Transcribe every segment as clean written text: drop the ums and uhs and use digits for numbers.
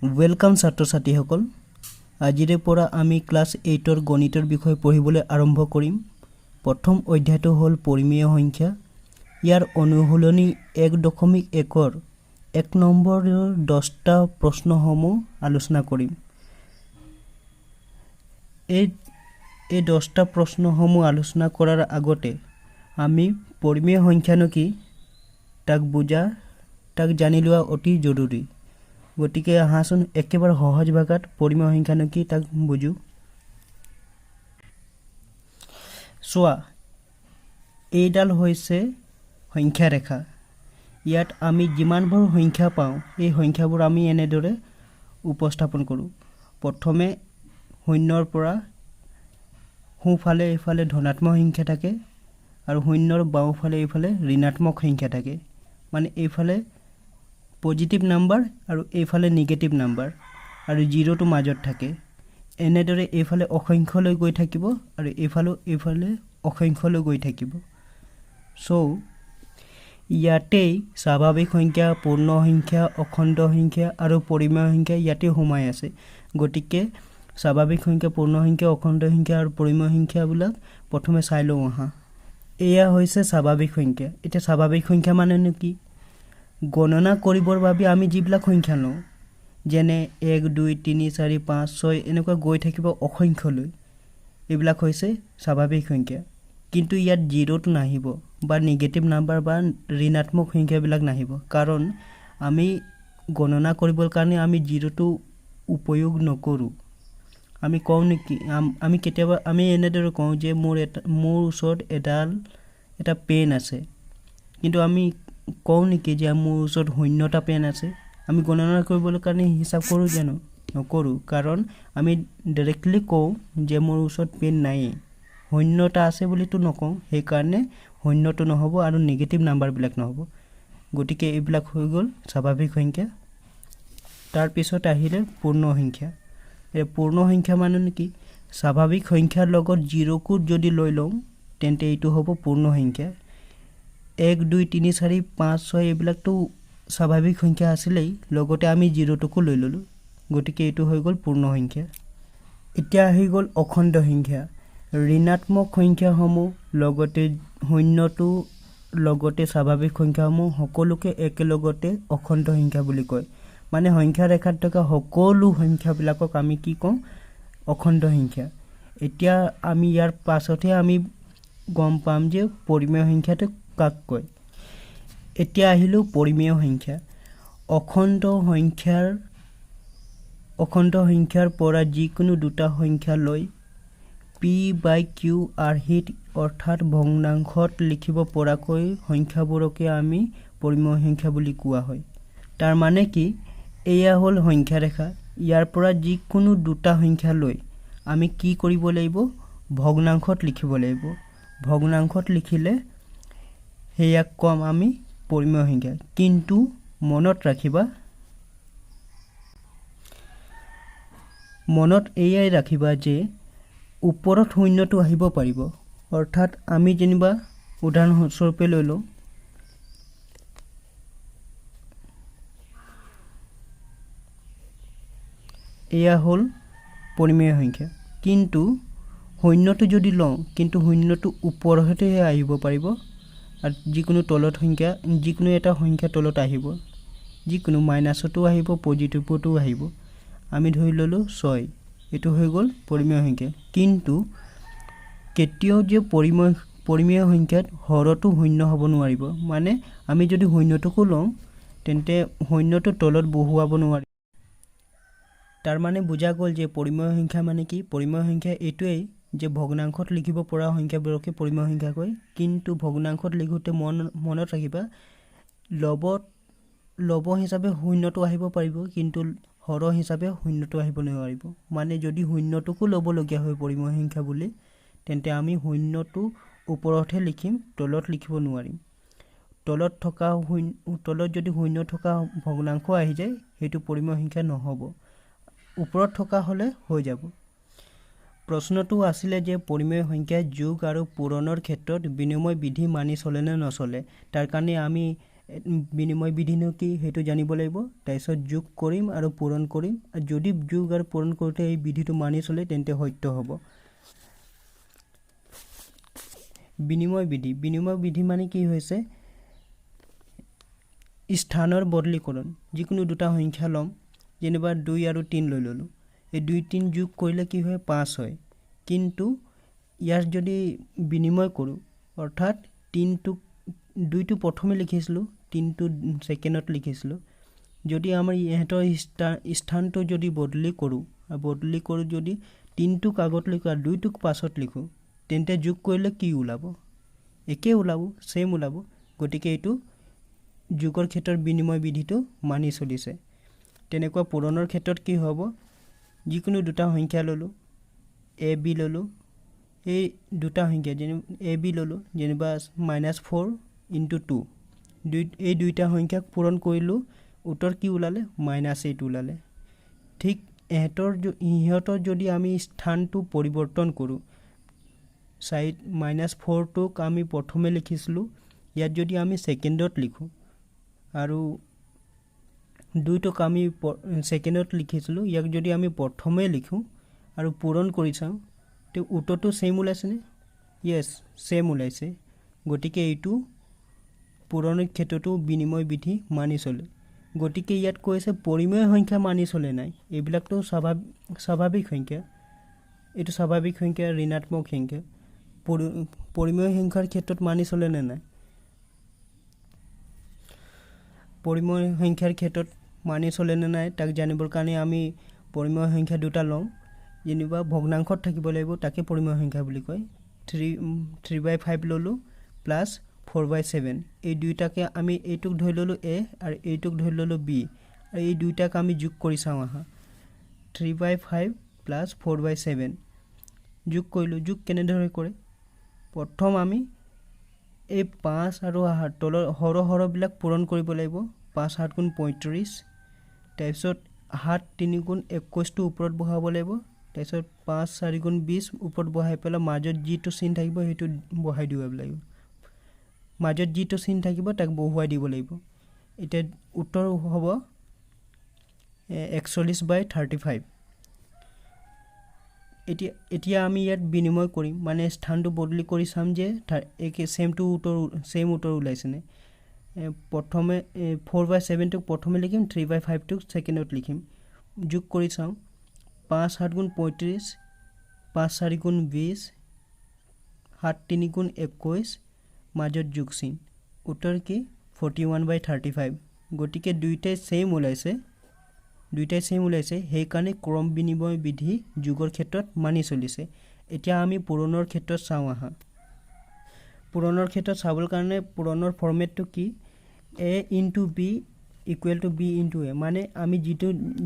Welcome छात्र छात्रीসকল আজিৰে পৰা আমি ক্লাছ 8ৰ গণিতৰ বিষয় পঢ়িবলৈ আৰম্ভ কৰিম। প্ৰথম অধ্যায়টো হ'ল পৰিমেয় সংখ্যা। ইয়াৰ অনুশীলনী 1.1ৰ 1 নম্বৰৰ 10টা প্ৰশ্নসমূহ আলোচনা কৰিম। এই 10টা প্ৰশ্নসমূহ আলোচনা কৰাৰ আগতে আমি পৰিমেয় সংখ্যানো কি তাক জানি লোৱা অতি জৰুৰী। গতিকে আহাচোন একেবাৰে সহজ ভাষাত পৰিমেয় সংখ্যানো কি তাক বুজো। চোৱা, এইডাল হৈছে সংখ্যা ৰেখা। ইয়াত আমি যিমানবোৰ সংখ্যা পাওঁ এই সংখ্যাবোৰ আমি এনেদৰে উপস্থাপন কৰোঁ। প্ৰথমে শূন্যৰ পৰা সোঁফালে এইফালে ধনাত্মক সংখ্যা থাকে আৰু শূন্যৰ বাওঁফালে এইফালে ঋণাত্মক সংখ্যা থাকে। মানে এইফালে পজিটিভ নাম্বাৰ আৰু এইফালে নিগেটিভ নাম্বাৰ আৰু জিৰোটো মাজত থাকে। এনেদৰে এইফালে অসংখ্যলৈ গৈ থাকিব আৰু এইফালে অসংখ্যলৈ গৈ থাকিব। সো ইয়াতেই স্বাভাৱিক সংখ্যা, পূৰ্ণ সংখ্যা, অখণ্ড সংখ্যা আৰু পৰিমেয় সংখ্যা ইয়াতে সোমাই আছে। গতিকে স্বাভাৱিক সংখ্যা, পূৰ্ণ সংখ্যা, অখণ্ড সংখ্যা আৰু পৰিমেয় সংখ্যাবিলাক প্ৰথমে চাই লওঁ আহা। এয়া হৈছে স্বাভাৱিক সংখ্যা। এতিয়া স্বাভাৱিক সংখ্যা মানেনো কি? গণনা কৰিবৰ বাবে আমি যিবিলাক সংখ্যা লওঁ, যেনে 1 2 3 4 5 6 এনেকুৱা গৈ থাকিব অসংখ্যলৈ, এইবিলাক হৈছে স্বাভাৱিক সংখ্যা। কিন্তু ইয়াত জিৰোটো নাহিব বা নিগেটিভ নাম্বাৰ বা ঋণাত্মক সংখ্যাবিলাক নাহিব, কাৰণ আমি গণনা কৰিবৰ কাৰণে আমি জিৰোটো উপয়োগ নকৰোঁ। আমি কওঁ নেকি, আমি কেতিয়াবা এনেদৰে কওঁ যে মোৰ ওচৰত এটা পেন আছে, কিন্তু আমি কওঁ নেকি যে মোৰ ওচৰত শূন্যটা পেন আছে? আমি গণনা কৰিবলৈ কাৰণে হিচাপ কৰোঁ জানো? নকৰোঁ, কাৰণ আমি ডাইৰেক্টলি কওঁ যে মোৰ ওচৰত পেন নায়েই, শূন্যটা আছে বুলিতো নকওঁ। সেইকাৰণে শূন্যটো নহ'ব আৰু নিগেটিভ নাম্বাৰবিলাক নহ'ব। গতিকে এইবিলাক হৈ গ'ল স্বাভাৱিক সংখ্যা। তাৰপিছত আহিলে পূৰ্ণ সংখ্যা। এই পূৰ্ণ সংখ্যা মানে কি? স্বাভাৱিক সংখ্যাৰ লগত জিৰ'কো যদি লৈ লওঁ তেন্তে এইটো হ'ব পূৰ্ণ সংখ্যা। 1 2 3 4 5 6 এইবিলাকতো স্বাভাৱিক সংখ্যা আছিলেই, লগতে আমি জিৰ'টোকো লৈ ল'লোঁ। গতিকে এইটো হৈ গ'ল পূৰ্ণ সংখ্যা। এতিয়া আহি গ'ল অখণ্ড সংখ্যা। ঋণাত্মক সংখ্যাসমূহ লগতে শূন্যটো লগতে স্বাভাৱিক সংখ্যাসমূহ সকলোকে একেলগতে অখণ্ড সংখ্যা বুলি কয়। মানে সংখ্যা ৰেখাত থকা সকলো সংখ্যাবিলাকক আমি কি কওঁ? অখণ্ড সংখ্যা। এতিয়া আমি ইয়াৰ পাছতহে আমি গম পাম যে পৰিমেয় সংখ্যাটো কাক কয়। এতিয়া আহিলোঁ পৰিমেয় সংখ্যা। অখণ্ড সংখ্যাৰ পৰা যিকোনো দুটা সংখ্যা লৈ p/q আৰ্হিত অৰ্থাৎ ভগ্নাংশত লিখিব পৰাকৈ সংখ্যাবোৰকে আমি পৰিমেয় সংখ্যা বুলি কোৱা হয়। তাৰ মানে কি? এয়া হ'ল সংখ্যা ৰেখা। ইয়াৰ পৰা যিকোনো দুটা সংখ্যা লৈ আমি কি কৰিব লাগিব? ভগ্নাংশত লিখিব লাগিব। ভগ্নাংশত লিখিলে সেয়াক কম আমি পৰিমেয় সংখ্যা। কিন্তু মনত এয়াই ৰাখিবা যে ওপৰত শূন্যটো আহিব পাৰিব। অৰ্থাৎ আমি যেনিবা উদাহৰণস্বৰূপে লৈ লওঁ, এয়া হ'ল পৰিমেয় সংখ্যা। কিন্তু শূন্যটো যদি লওঁ, কিন্তু শূন্যটো ওপৰতহে আহিব পাৰিব আৰু যিকোনো এটা সংখ্যা তলত আহিব, যিকোনো মাইনাছতো আহিব, পজিটিভতো আহিব। আমি ধৰি ল'লোঁ 6, এইটো হৈ গ'ল পৰিমেয় সংখ্যা। কিন্তু কেতিয়াও যে পৰিমেয় সংখ্যাত হৰতো শূন্য হ'ব নোৱাৰিব। মানে আমি যদি শূন্যটোকো লওঁ তেন্তে শূন্যটো তলত বহুৱাব নোৱাৰিম। তাৰ মানে বুজা গ'ল যে পৰিমেয় সংখ্যা মানে কি? পৰিমেয় সংখ্যা এইটোৱেই যে ভগ্নাংশত লিখিব পৰা সংখ্যাবোৰকে পৰিমেয় সংখ্যা কয়। কিন্তু ভগ্নাংশত লিখোঁতে মনত ৰাখিবা, লব হিচাপে শূন্যটো আহিব পাৰিব, কিন্তু হৰ হিচাপে শূন্যটো আহিব নোৱাৰিব। মানে যদি শূন্যটোকো ল'বলগীয়া হয় পৰিমেয় সংখ্যা বুলি, তেন্তে আমি শূন্যটো ওপৰতহে লিখিম, তলত লিখিব নোৱাৰিম। তলত যদি শূন্য থকা ভগ্নাংশ আহি যায় সেইটো পৰিমেয় সংখ্যা নহ'ব, ওপৰত থকা হ'লে হৈ যাব। প্ৰশ্নটো আছিলে যে পৰিমেয় সংখ্যা যোগ আৰু পূৰণৰ ক্ষেত্ৰত বিনিময় বিধি মানি চলে নে নচলে। তাৰ কাৰণে আমি বিনিময় বিধিনো কি সেইটো জানিব লাগিব তাৰপিছত যোগ কৰিম আৰু পূৰণ কৰিম আৰু যদি যোগ আৰু পূৰণ কৰোঁতে এই বিধিটো মানি চলে তেন্তে সত্য হ'ব বিনিময় বিধি মানে কি হৈছে স্থানৰ বদলীকৰণ যিকোনো দুটা সংখ্যা ল'ম যেনিবা 2 আৰু 3 লৈ ল'লোঁ এই 2 3 যোগ কৰিলে কি হয় 5 হয় কিন্তু ইয়াৰ যদি বিনিময় কৰোঁ অৰ্থাৎ 3টো 2টো প্ৰথমে লিখিছিলোঁ 3টো সেকেন্ডত লিখিছিলোঁ যদি আমাৰ ইহঁতৰ স্থানটো যদি বদলি কৰোঁ যদি 3টোক আগত লিখোঁ আৰু 2টোক পাছত লিখোঁ তেন্তে যোগ কৰিলে কি ওলাব একে ওলাব সেম ওলাব গতিকে এইটো যোগৰ ক্ষেত্ৰত বিনিময় বিধিটো মানি চলিছে তেনেকুৱা পূৰণৰ ক্ষেত্ৰত কি হ'ব যিকোনো দুটা সংখ্যা ল'লোঁ a b ল'লোঁ এই দুটা সংখ্যা যেনে a b ল'লোঁ যেনিবা -4 * 2 এই দুইটা সংখ্যাক পূৰণ কৰিলোঁ উত্তৰ কি ওলালে -8 ওলালে ঠিক ইহঁতৰ যদি আমি স্থানটো পৰিৱৰ্তন কৰোঁ সাইড -4টোক আমি প্ৰথমে লিখিছিলোঁ ইয়াত যদি আমি সেকেন্ডত লিখোঁ আৰু 2টোক আমি সেকেন্ডত লিখিছিলোঁ ইয়াক যদি আমি প্ৰথমে লিখোঁ আৰু পূৰণ কৰি চাওঁ তে উত্তৰটো সেম ওলাইছেনে ইয়েস সেম ওলাইছে গতিকে এইটো পূৰণৰ ক্ষেত্ৰতো বিনিময় বিধি মানি চলে গতিকে ইয়াত কৈছে পৰিমেয় সংখ্যা মানি চলে নাই এইবিলাকতো স্বাভাৱিক সংখ্যা এইটো স্বাভাৱিক সংখ্যা ঋণাত্মক সংখ্যা পৰিমেয় সংখ্যাৰ ক্ষেত্ৰত মানি চলে নে নাই পৰিমেয় সংখ্যাৰ ক্ষেত্ৰত মানি চলে নে নাই তাক জানিবৰ কাৰণে আমি পৰিমেয় সংখ্যা দুটা লওঁ যেনিবা ভগ্নাংশত থাকিব লাগিব তাকে পৰিমেয় সংখ্যা বুলি কয় 3/5 ল'লোঁ প্লাছ 4/7 এই দুইটাকে আমি এইটোক ধৰি ল'লোঁ a আৰু এইটোক ধৰি ল'লোঁ b আৰু এই দুইটাক আমি যোগ কৰি চাওঁ আহা 3/5 প্লাছ 4/7 যোগ কৰিলোঁ যোগ কেনেদৰে কৰে প্ৰথম আমি এই 5 আৰু তলৰ হৰবিলাক পূৰণ কৰিব লাগিব 5 7 গুণ 35 তাৰপিছত 7 3 গুণ 21 টো ওপৰত বহাব লাগিব তাৰপিছত 5 4 গুণ 20 ওপৰত বহাই পেলাই মাজত যিটো চিন থাকিব সেইটো বহাই দিব লাগিব মাজত যিটো চিন থাকিব তাক বহুৱাই দিব লাগিব এটা উত্তৰ হ'ব 41/35 এতিয়া আমি ইয়াত বিনিময় কৰিম মানে স্থানটো বদলি কৰি চাম যে একে সেম উত্তৰ ওলাইছেনে প্ৰথমে 4/7 টোক প্ৰথমে লিখিম 3/5 টোক সেকেন্ডত লিখিম যোগ কৰি চাওঁ 5 7 গুণ 35 5 4 গুণ 20 7 3 গুণ 21 মাজত যোগ চিন উত্তৰ কি 41/35 গতিকে দুইটাই সেম ওলাইছে সেইকাৰণে ক্ৰম বিনিময় বিধি যোগৰ ক্ষেত্ৰত মানি চলিছে এতিয়া আমি পূৰণৰ ক্ষেত্ৰত চাওঁ আহা পূৰণৰ ক্ষেত্ৰত চাবৰ কাৰণে পূৰণৰ ফৰমেটটো কি a * b = b * a মানে আমি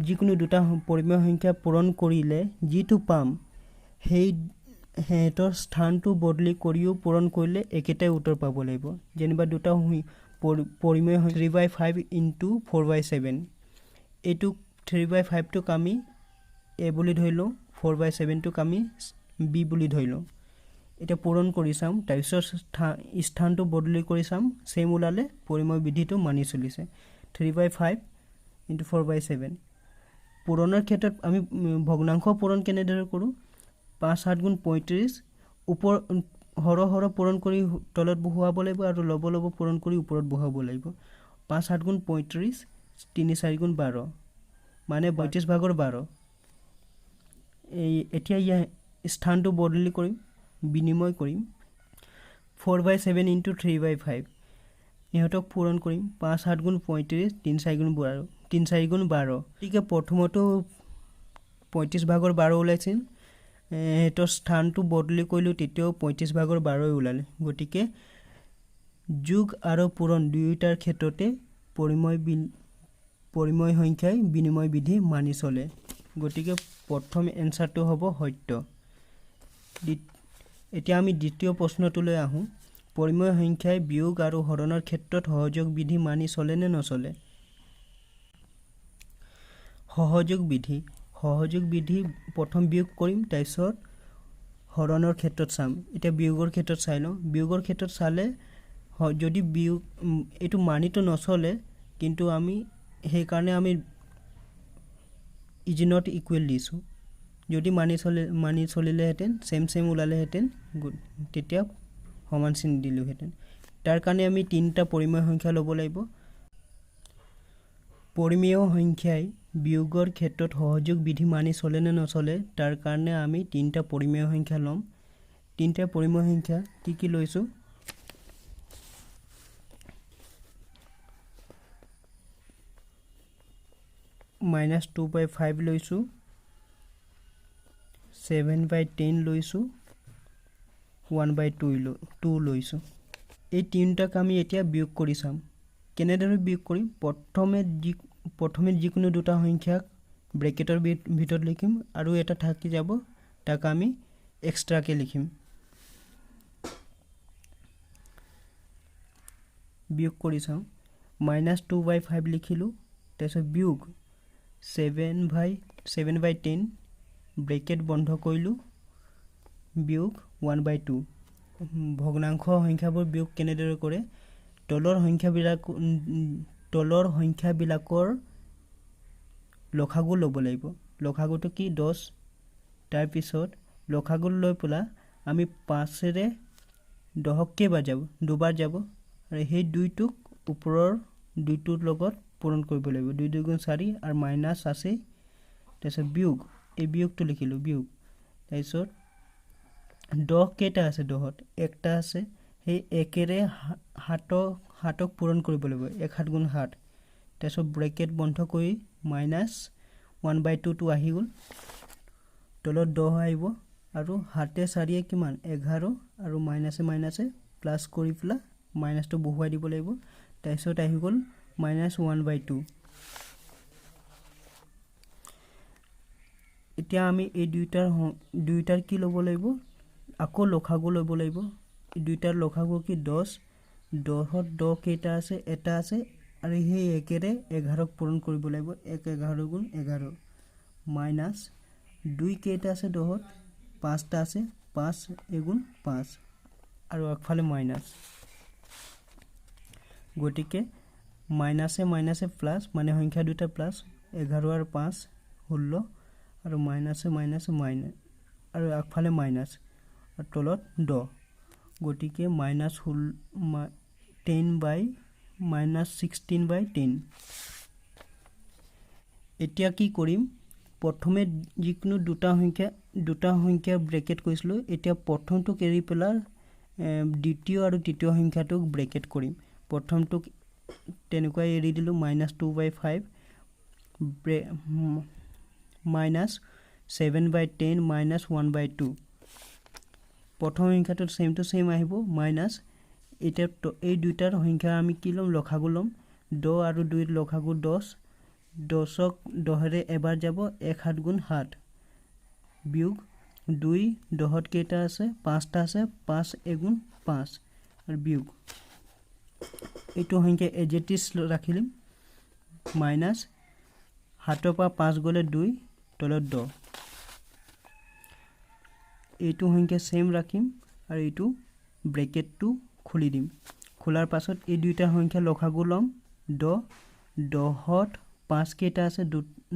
যিকোনো দুটা পৰিমেয় সংখ্যা পূৰণ কৰিলে যিটো পাম সেই হেতৰ স্থানটো বদলি কৰিও পূৰণ কৰিলে একেটাই উত্তৰ পাব লাগিব যেনিবা দুটা পৰিমেয় 3/5 * 4/7 এইটো 3/5 টোক আমি a বুলি ধৰি লওঁ 4/7 টোক আমি b বুলি ধৰি লওঁ এটা পূৰণ কৰি চাম তাৰপিছত স্থানটো বদলি কৰি চাম সেম ওলালে পৰিমেয় বিধিটো মানি চলিছে 3/5 * 4/7 পূৰণৰ ক্ষেত্ৰত আমি ভগ্নাংশ পূৰণ কেনেদৰে কৰোঁ 5 7 গুণ 35 ওপৰ হৰ পূৰণ কৰি তলত বহুৱাব লাগিব আৰু লব পূৰণ কৰি ওপৰত বহুৱাব লাগিব 5 7 গুণ 35 3 4 গুণ 12 মানে 32/12 এতিয়া ইয়া স্থানটো বদলি কৰিম বিনিময় কৰিম 4/7 * 3/5 ইহঁতক পূৰণ কৰিম 5 7 গুণ 35 3 4 গুণ 12 ঠিক প্ৰথমটো 35/12 ওলাইছিল এটো স্থানটো বদলি কৰিলোঁ তেতিয়াও 35/12 ওলালে গতিকে যোগ আৰু পূৰণ দুয়োটাৰ ক্ষেত্ৰতে পৰিমেয় সংখ্যাই বিনিময় বিধি মানি চলে গতিকে প্ৰথম এনসাৰটো হ'ব সত্য এতিয়া আমি দ্বিতীয় প্ৰশ্নটোলৈ আহোঁ পৰিমেয় সংখ্যাই বিয়োগ আৰু হৰণৰ ক্ষেত্ৰত সহযোগ বিধি মানি চলে নে নচলে সহযোগ বিধি প্ৰথম বিয়োগ কৰিম তাৰপিছত হৰণৰ ক্ষেত্ৰত চাম এতিয়া বিয়োগৰ ক্ষেত্ৰত চাই লওঁ বিয়োগৰ ক্ষেত্ৰত চালে যদি বিয়োগ এইটো মানিটো নচলে কিন্তু আমি সেইকাৰণে আমি ইজ নট ইকুৱেল দিছোঁ যদি মানি চলিলেহেঁতেন চেম ওলালেহেঁতেন তেতিয়া সমান চিন দিলোহেঁতেন তাৰ কাৰণে আমি তিনিটা পৰিমেয় সংখ্যা ল'ব লাগিব পৰিমেয় সংখ্যাই বিয়োগৰ ক্ষেত্ৰত সহযোগ বিধি মানি চলে নে নচলে তাৰ কাৰণে আমি তিনিটা পৰিমেয় সংখ্যা ল'ম তিনিটা পৰিমেয় সংখ্যা কি লৈছোঁ -2/5 লৈছোঁ 7/10 লৈছোঁ 1/2 লৈছোঁ এই তিনিটাক আমি এতিয়া বিয়োগ কৰি চাম কেনেদৰে বিয়োগ কৰিম প্ৰথমে যিকোনো দুটা সংখ্যাক ব্ৰেকেটৰ ভিতৰত লিখিম আৰু এটা থাকি যাব তাক আমি এক্সট্ৰাকে লিখিম বিয়োগ কৰি চাওঁ -2/5 লিখিলোঁ তাৰপিছত বিয়োগ 7/10 ব্ৰেকেট বন্ধ কৰিলোঁ বিয়োগ 1/2 ভগ্নাংশ সংখ্যাবোৰ বিয়োগ কেনেদৰে কৰে তলৰ সংখ্যাবিলাকৰ লসাগু ল'ব লাগিব লসাগুটো কি 10 তাৰপিছত লসাগু লৈ পেলাই আমি 5ৰে 10ক কেইবাৰ যাব দুবাৰ যাব আৰু সেই দুইটোক ওপৰৰ দুইটোৰ লগত পূৰণ কৰিব লাগিব 2 2 গুণ 4 আৰু মাইনাছ আছে তাৰপিছত বিয়োগ এই বিয়োগটো লিখিলোঁ বিয়োগ তাৰপিছত 10 কেইটা আছে 10ত একটা আছে সেই একেৰে 7ক পূৰণ কৰিব লাগিব 1 7 গুণ 7 তাৰপিছত ব্ৰেকেট বন্ধ কৰি -1/2 আহি গ'ল তলত 10 আহিব আৰু 7 4 কিমান 11 আৰু মাইনাছে প্লাছ কৰি পেলাই মাইনাছটো বহুৱাই দিব লাগিব তাৰপিছত আহি গ'ল -1/2 এতিয়া আমি এই দুইটাৰ কি ল'ব লাগিব আকৌ লসাগু ল'ব লাগিব দুইটাৰ লসাগু কি 10 10ত 10 কেইটা আছে এটা আছে আৰু সেই একেৰে 11ক পূৰণ কৰিব লাগিব 1 11 গুণ 11 মাইনাছ 2 কেইটা আছে 10ত 5টা আছে 5 গুণ 5 আৰু আগফালে মাইনাছ গতিকে মাইনাছে প্লাছ মানে সংখ্যা দুটা প্লাছ 11 আৰু 5 16 আৰু মাইনাছে আৰু আগফালে মাইনাছ আৰু তলত 10 গতিকে -16/10 এতিয়া কি কৰিম প্ৰথমে যিকোনো দুটা সংখ্যা ব্ৰেকেট কৰিছিলোঁ এতিয়া প্ৰথমটোক এৰি পেলাই দ্বিতীয় আৰু তৃতীয় সংখ্যাটোক ব্ৰেকেট কৰিম প্ৰথমটোক তেনেকৈ এৰি দিলোঁ -2/5 -7/10 -1/2 প্ৰথম সংখ্যাটো সেম আহিব মাইনাছ এতিয়া এই দুইটাৰ সংখ্যা আমি কি ল'ম লসাগু ল'ম 10 আৰু 2 লসাগু 10 10ক 10ৰে এবাৰ যাব 1 7 গুণ 7 বিয়োগ 2 10ত কেইটা আছে 5টা আছে 5 গুণ 5 আৰু বিয়োগ এইটো সংখ্যা এজেটিছ ৰাখিলিম মাইনাছ 7ৰ পৰা 5 গ'লে 2 তলত 10 এইটো সংখ্যা সেম ৰাখিম আৰু এইটো ব্ৰেকেটটো খুলি দিম খোলাৰ পাছত এই দুইটা সংখ্যা লসাগু ল'ম 10ত 5 কেইটা আছে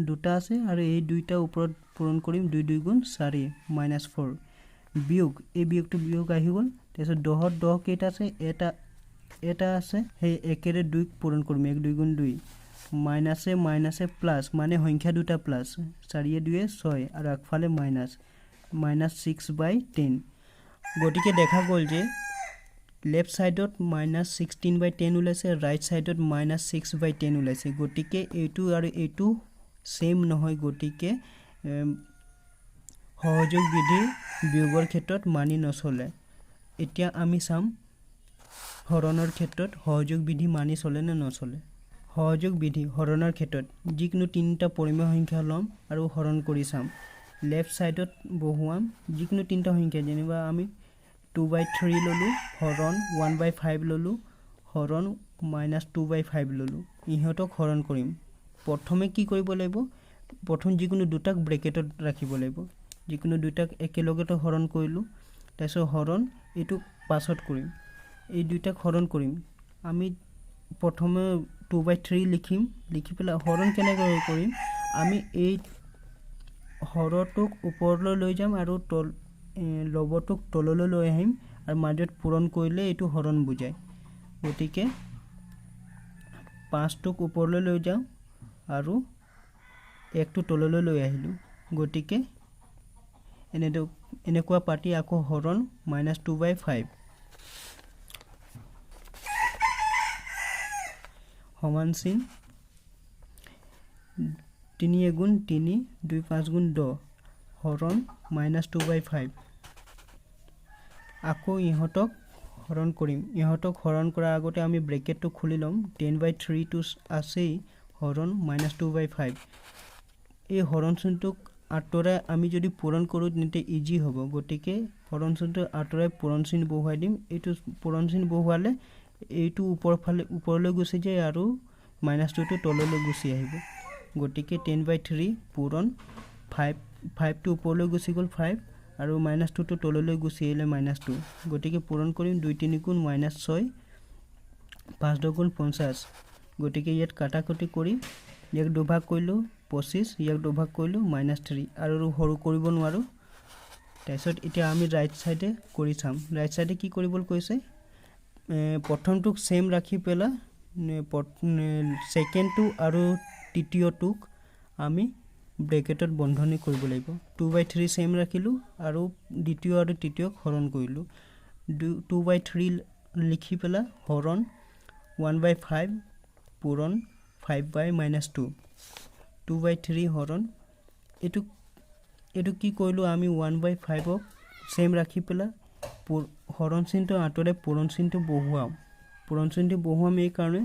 দুটা আছে আৰু এই দুইটা ওপৰত পূৰণ কৰিম 2 2 গুণ 4 -4 বিয়োগ এই বিয়োগ আহি গ'ল তাৰপিছত 10ত 10 কেইটা আছে এটা আছে সেই একেৰে 2ক পূৰণ কৰিম 1 2 গুণ 2 মাইনাছে প্লাছ মানে সংখ্যা দুটা প্লাছ 4 2 6 আৰু আগফালে -6/10 গতিকে দেখা গ'ল যে লেফ্ট সাইডত -16/10 ওলাইছে ৰাইট সাইডত -6/10 ওলাইছে গতিকে এইটো আৰু এইটো সেম নহয় গতিকে সহযোগ বিধি বিয়োগৰ ক্ষেত্ৰত মানি নচলে এতিয়া আমি চাম হৰণৰ ক্ষেত্ৰত সহযোগ বিধি মানি চলে নে নচলে সহযোগ বিধি হৰণৰ ক্ষেত্ৰত যিকোনো তিনিটা পৰিমেয় সংখ্যা ল'ম আৰু হৰণ কৰি চাম লেফ্ট সাইডত বহুৱাম যিকোনো তিনিটা সংখ্যা যেনিবা আমি 2/3 ললোঁ হৰণ 1/5 ললোঁ হৰণ -2/5 ললোঁ ইহঁতক হৰণ কৰিম প্ৰথমে কি কৰিব লাগিব প্ৰথম যিকোনো দুটাক ব্ৰেকেটত ৰাখিব লাগিব যিকোনো দুটাক একেলগতে হৰণ কৰিলোঁ তাৰপিছত হৰণ এইটো পাছত কৰিম এই দুইটা হৰণ কৰিম আমি প্ৰথমে 2/3 লিখিম লিখি পেলাই হৰণ কেনেকৈ কৰিম আমি এই হৰটোক ওপৰলৈ লৈ যাম আৰু লবটোক তললৈ লৈ আহিম আৰু মাজত পূৰণ কৰিলে এইটো হৰণ বুজায় গতিকে 5টোক ওপৰলৈ লৈ যাম আৰু 1টো তললৈ লৈ আহিলোঁ গতিকে এনেকুৱা পাতি আকৌ হৰণ -2/5 সমান চিন 3 গুণ 3 2 5 গুণ 10 হৰণ -2/5 আকৌ ইহঁতক হৰণ কৰিম ইহঁতক হৰণ কৰাৰ আগতে আমি ব্ৰেকেটটো খুলি ল'ম 10/3 টো আছেই হৰণ -2/5 এই হৰণ চিনটোক আঁতৰাই আমি যদি পূৰণ কৰোঁ তেন্তে ইজি হ'ব গতিকে হৰণ চিনটো আঁতৰাই পূৰণ চিন বহুৱাই দিম এইটো পূৰণ চিন বহুৱালে এইটো ওপৰলৈ গুচি যায় আৰু -2টো তললৈ গুচি আহিব গতিকে 10/3 পূৰণ 5টো ওপৰলৈ গুচি গ'ল 5 আৰু -2টো তললৈ গুচি আহিলে -2 গতিকে পূৰণ কৰিম 2 3 গুণ -6 5 10 গুণ 50 গতিকে ইয়াত কাটাকুটি কৰি ইয়াক দুভাগ কৰিলোঁ 25 ইয়াক দুভাগ কৰিলোঁ -3 আৰু সৰু কৰিব নোৱাৰোঁ তাৰপিছত এতিয়া আমি ৰাইট সাইডে কৰি চাম ৰাইট সাইডে কি কৰিবলৈ কৈছে প্ৰথমটোক সেম ৰাখি পেলা সেকেন্ডটো আৰু তৃতীয়টোক আমি ব্ৰেকেটত বন্ধনী কৰিব লাগিব 2/3 সেম ৰাখিলোঁ আৰু দ্বিতীয় আৰু তৃতীয়ক হৰণ কৰিলোঁ 2/3 লিখি পেলা হৰণ 1/5 পূৰণ 5/-2 2/3 হৰণ এইটো কি কৰিলোঁ আমি 1/5ক সেম ৰাখি পেলা হৰণ চিনটো আঁতৰে পূৰণ চিনটো বহুৱাম এই কাৰণে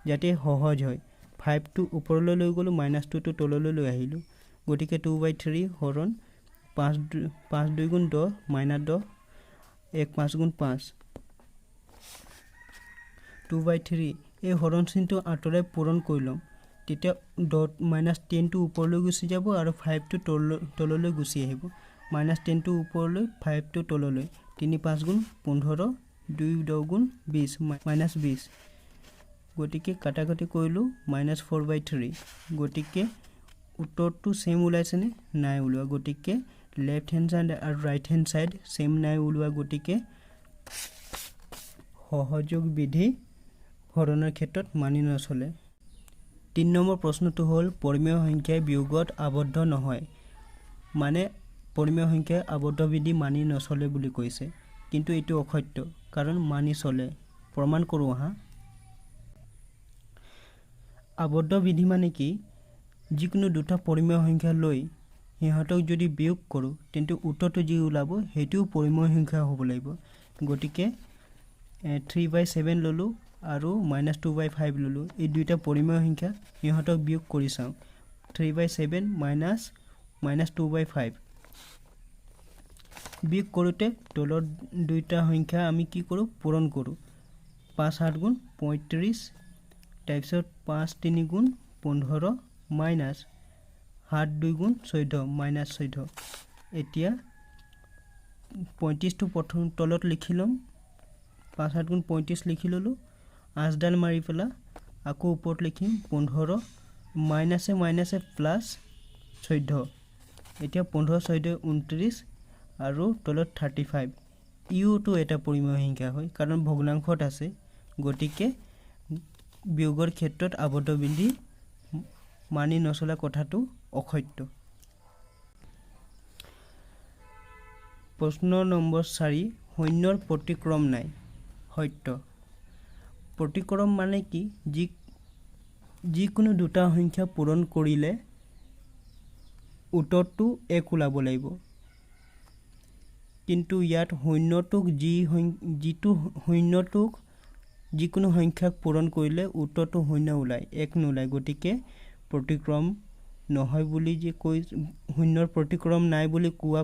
যাতে সহজ হয় 5টো ওপৰলৈ লৈ গ'লোঁ -2টো তললৈ লৈ আহিলোঁ গতিকে 2/3 হৰণ 5 2 গুণ 10 -10 1 5 গুণ 5 2/3 এই হৰণ চিনটো আঁতৰাই পূৰণ কৰি ল'ম তেতিয়া -10টো ওপৰলৈ গুচি যাব আৰু 5টো তললৈ গুচি আহিব -10টো ওপৰলৈ 5টো তললৈ 3 5 গুণ 15 2 10 গুণ 20 -20 গতিকে কাটাকুটি কৰিলোঁ -4/3 গতিকে উত্তৰটো সেম ওলাইছেনে নাই ওলোৱা গতিকে লেফট হেণ্ড সাইড আৰু ৰাইট হেণ্ড সাইড সেম নাই ওলোৱা গতিকে সহযোগ বিধি হৰণৰ ক্ষেত্ৰত মানি নচলে 3 নম্বৰ প্ৰশ্নটো হ'ল পৰিমেয় সংখ্যাই বিয়োগত আবদ্ধ নহয় মানে পৰিমেয় সংখ্যাই আবদ্ধ বিধি মানি নচলে বুলি কৈছে কিন্তু এইটো অসত্য কাৰণ মানি চলে প্ৰমাণ কৰোঁ আহা আবদ্ধ বিধি মানে কি যিকোনো দুটা পৰিমেয় সংখ্যা লৈ সিহঁতক যদি বিয়োগ কৰোঁ তেন্তে উত্তৰটো যি ওলাব সেইটোও পৰিমেয় সংখ্যা হ'ব লাগিব গতিকে 3/7 ললোঁ আৰু -2/5 ললোঁ এই দুইটা পৰিমেয় সংখ্যা সিহঁতক বিয়োগ কৰি চাওঁ 3/7 -2/5 বিয়োগ কৰোঁতে তলৰ দুইটা সংখ্যা আমি কি কৰোঁ পূৰণ কৰোঁ 5 7 গুণ 35 তাৰপিছত 5 3 গুণ 15 -7 2 গুণ 14 -14 এতিয়া 35টো প্ৰথম তলত লিখি ল'ম 5 7 গুণ 35 লিখি ল'লোঁ 8ডাল মাৰি পেলা আকৌ ওপৰত লিখিম 15 মাইনাছে প্লাছ 14 এতিয়া 15 14 29 আৰু তলত 35 ইউটো এটা পৰিমেয় সংখ্যা হয় কাৰণ ভগ্নাংশত আছে গতিকে বিয়োগৰ ক্ষেত্ৰত আবদ্ধ বিধি মানি নচলা কথাটো অসত্য প্ৰশ্ন নম্বৰ 4 শূন্যৰ প্ৰতিক্ৰম নাই সত্য প্ৰতিক্ৰম মানে কি যিকোনো দুটা সংখ্যা পূৰণ কৰিলে উত্তৰটো 1 ওলাব লাগিব কিন্তু ইয়াত শূন্যটোক যিকোনো সংখ্যাক পূৰণ কৰিলে উত্তৰটো শূন্য ওলায় 1 নোলায় গতিকে প্ৰতিক্ৰম নহয় বুলি যে কৈ শূন্যৰ প্ৰতিক্ৰম নাই বুলি কোৱা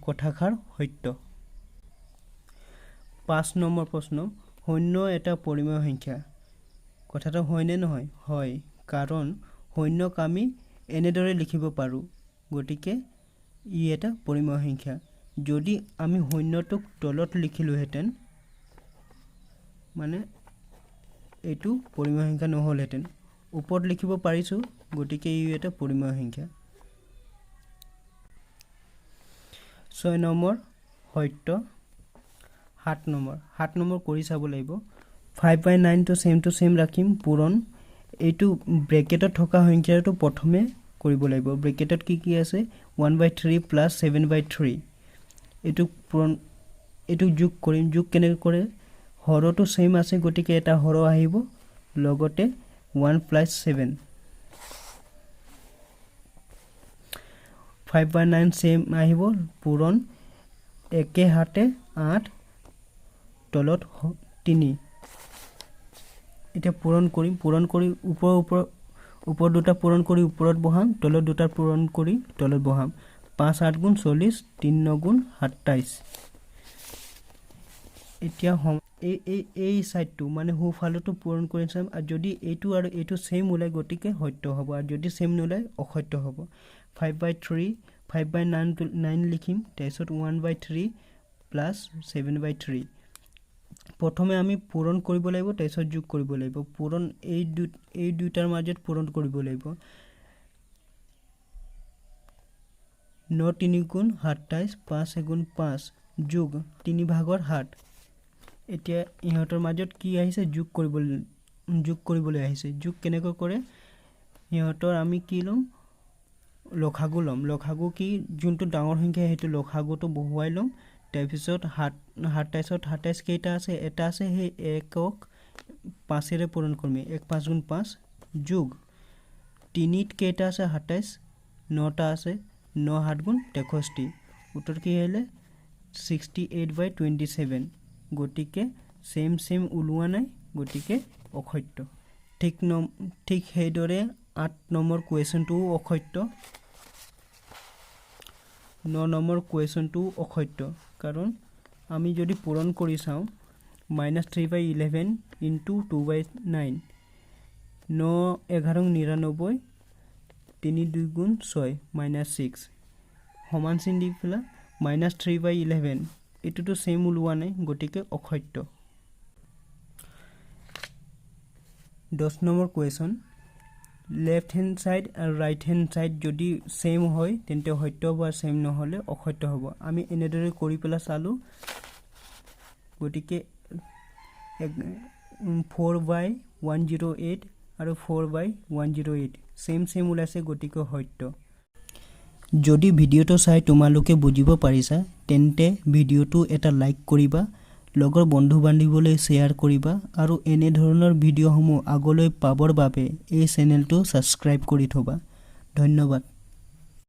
কথাষাৰ সত্য 5 নম্বৰ প্ৰশ্ন শূন্য এটা পৰিমেয় সংখ্যা কথাটো হয়নে নহয় হয় কাৰণ শূন্যক আমি এনেদৰে লিখিব পাৰোঁ গতিকে ই এটা পৰিমেয় সংখ্যা যদি আমি শূন্যটোক তলত লিখিলোহেঁতেন মানে এইটো পৰিমেয় সংখ্যা নহ'লহেঁতেন ওপৰত লিখিব পাৰিছোঁ গতিকে ই এটা পৰিমেয় সংখ্যা 6 নম্বৰ সত্য 7 নম্বৰ কৰি চাব লাগিব 5/9 টো সেম ৰাখিম পূৰণ এইটো ব্ৰেকেটত থকা সংখ্যাটো প্ৰথমে কৰিব লাগিব ব্ৰেকেটত কি আছে 1/3 প্লাস 7/3 এইটো পূৰণ এইটো যোগ কৰিম যোগ কেনেকৈ কৰে হৰটো সেম আছে গতিকে এটা হৰ আহিব লগতে 1 + 7 5/9 সেম আহিব পূৰণ একে হাতে 8 তলত 3 এটা পূৰণ কৰি ওপৰ দুটা পূৰণ কৰি ওপৰত বহাম তলত দুটা পূৰণ কৰি তলত বহাম 5 8 গুণ 40 3 9 গুণ 27 এতিয়া এই সাইডটো মানে হুফালটো পূৰণ কৰি চাম আৰু যদি এইটো আৰু এইটো সেম ওলাই গতিকে সত্য হ'ব আৰু যদি সেম নোলাই অসত্য হ'ব 5/9 লিখিম তাৰপিছত 1/3 প্লাস 7/3 প্ৰথমে আমি পূৰণ কৰিব লাগিব তাৰপিছত যোগ কৰিব লাগিব পূৰণ এই দুটাৰ মাজত পূৰণ কৰিব লাগিব 9 3 গুণ 27 5 গুণ 5 যোগ 3 ভাগৰ 7 এতিয়া ইহঁতৰ মাজত কি আহিছে যোগ কৰিবলৈ আহিছে যোগ কেনেকৈ কৰে ইহঁতৰ আমি কি লম লখাগু কি যোনটো ডাঙৰ সংখ্যা হেতু লখাগুটো বহুৱাই লম তাৰপিছত 27 কেইটা আছে এটা আছে হে একক 5 ৰে পূৰণ কৰিম 1 5 গুণ 5 যোগ 3 কেইটা আছে 27 9টা আছে 9 7 গুণ 63 উত্তৰ কি আহিলে 68/27 গতিকে সেম ওলোৱা নাই গতিকে অসত্য ঠিক সেইদৰে 8 নম্বৰ কোৱেশ্যনটো অসত্য 9 নম্বৰ কোৱেশ্যনটো অসত্য কাৰণ আমি যদি পূৰণ কৰি চাওঁ -3/11 * 2/9 9 11 99 3 2 গুণ 6 -6 সমান চিন দি পেলা -3/11 এটোটো সেম ওলোৱা নাই গতিকে অসত্য 10 number question left hand side আৰু রাইট হ্যান্ড সাইড যদি সেম হয় তেন্তে সত্য বা সেম নহলে অসত্য হ'ব আমি এনেদৰে কৰি পেলা চালো গতিকে 4/108 আৰু 4/108 সেম ওলাইছে গতিকে সত্য যদি ভিডিওটো চাই তোমালোকে বুজিব পাৰিছা তেন্তে ভিডিওটো এটা লাইক কৰিবা লগৰ বন্ধু বান্ধৱীলৈ শেয়াৰ কৰিবা আৰু এনে ধৰণৰ ভিডিওসমূহ আগলৈ পাবৰ বাবে এই চেনেলটো সাবস্ক্ৰাইব কৰি থবা ধন্যবাদ